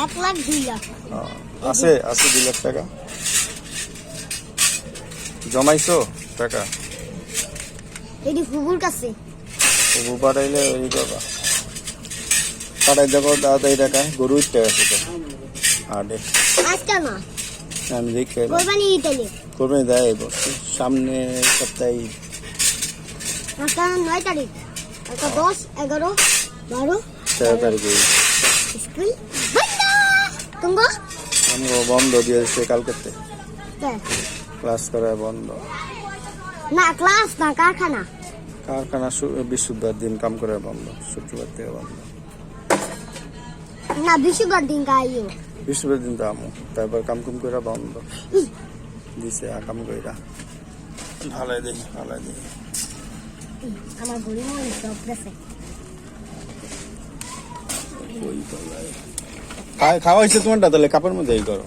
1 লাখ 2 লাখ আছে 2 লাখ টাকা জমাইছো টাকা এডি ফুগুর কাছে ফুগু পাঠাইলে ওই বাবা পাঠাই দেবো তাড়াতাড়ি টাকা গরু উঠতে আছে তো আরে আজকে না আমি দেখে কোরবানি ইতালি কোরবানি দেয় সামনে সপ্তাহে আজকে 9 তারিখ আজকে 10 11 12 13 তারিখে স্কুল বন্ধ আমরা বন্ধ দিয়েছে কালকেতে হ্যাঁ ক্লাস করা বন্ধ না ক্লাস না কারখানা কারখানা বৃহস্পতিবার দিন কাম করে বন্ধ শুক্রবার থেকে বন্ধ না বৃহস্পতিবার দিন কাইও বৃহস্পতিবার দিন তো আমু তারপর কাম করে বন্ধ দিছে কাম কইরা ভালো দেখি আমার গড়ি মনে সব গেছে খাওয়া হয়েছে তোমারটা তাহলে কাপড় মধ্যেই করো